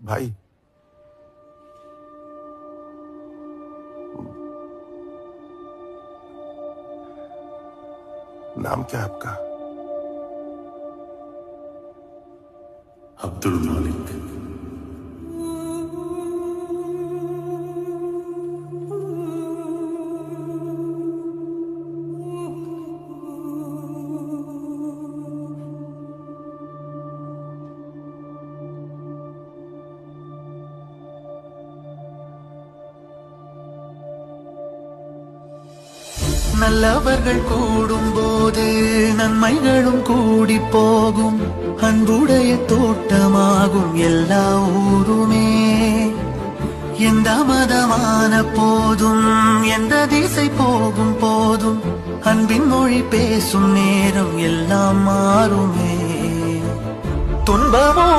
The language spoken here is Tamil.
भाई नाम क्या है आपका? अब्दुल मालिक। நல்லவர்கள் கூடும்போது நன்மைகளும் கூடி போகும். அன்புடைய தோட்டமாகும் எல்லா ஊருமே. எந்த மதமான போதும் எந்த திசை போகும் போதும் அன்பின் மொழி பேசும் நேரம் எல்லாம் மாறுமே. துன்பமோ